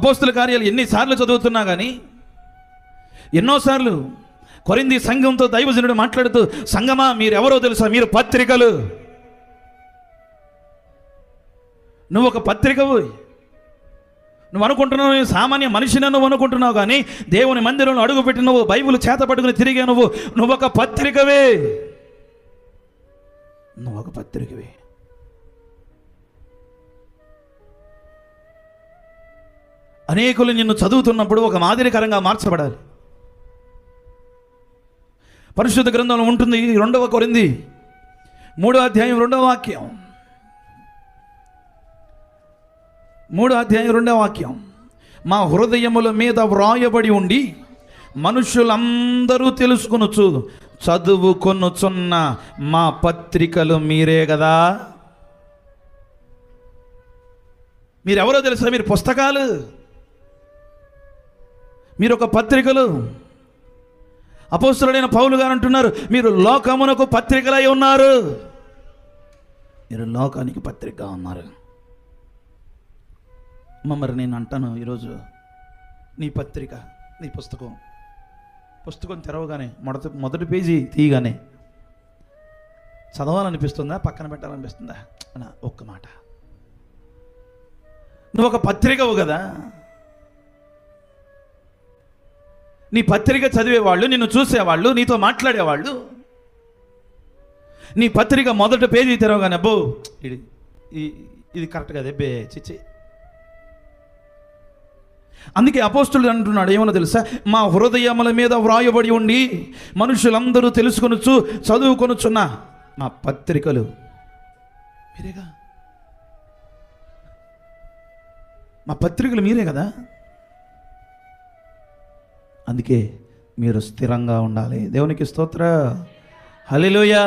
అపోస్తుల కార్యాలు ఎన్నిసార్లు చదువుతున్నా కానీ, ఎన్నోసార్లు కొరింథీ సంఘంతో దైవజనుడు మాట్లాడుతూ, సంఘమా మీరెవరో తెలుసా, మీరు పత్రికలు, నువ్వు ఒక పత్రికవు. నువ్వు అనుకుంటున్నావు సామాన్య మనిషిని నువ్వు అనుకుంటున్నావు, కానీ దేవుని మందిరంలో అడుగుపెట్టి నువ్వు బైబిల్ చేత పట్టుకుని తిరిగే నువ్వు ఒక పత్రికవే. నువ్వు ఒక పత్రికవే. అనేకులు నిన్ను చదువుతున్నప్పుడు ఒక మాదిరికరంగా మార్చబడాలి. పరిశుద్ధ గ్రంథంలో ఉంటుంది, 2 కొరింథీ 3వ అధ్యాయం 2వ వాక్యం. 3వ అధ్యాయం 2వ వాక్యం. మా హృదయముల మీద వ్రాయబడి ఉండి మనుషులందరూ తెలుసుకొనుచు చదువుకొనుచున్న మా పత్రికలు మీరే కదా. మీరెవరో తెలుసా, మీరు పుస్తకాలు, మీరు ఒక పత్రికలు. అపోస్తలుడైన పౌలు గారు అంటున్నారు, మీరు లోకమునకు పత్రికలై ఉన్నారు. మీరు లోకానికి పత్రికగా ఉన్నారు. మరి నేను అంటాను ఈరోజు, నీ పత్రిక, నీ పుస్తకం తెరవగానే మొదటి పేజీ తీయగానే చదవాలనిపిస్తుందా, పక్కన పెట్టాలనిపిస్తుందా? అన్న ఒక్క మాట, నువ్వు ఒక పత్రికవు కదా. నీ పత్రిక చదివేవాళ్ళు, నిన్ను చూసేవాళ్ళు, నీతో మాట్లాడేవాళ్ళు, నీ పత్రిక మొదటి పేజీ తెరవగానే అబ్బో ఇది కరెక్ట్ కదా బే చిచ్చి. అందుకే అపోస్తులుడు అంటున్నాడు, ఏమన్నా తెలుసా, మా హృదయముల మీద వ్రాయబడి ఉండి మనుషులందరూ తెలుసుకొనుచు చదువుకొనుచున్న మా పత్రికలు మీరేగా. మా పత్రికలు మీరే కదా. అందుకే మీరు స్థిరంగా ఉండాలి. దేవునికి స్తోత్రం, హల్లెలూయా.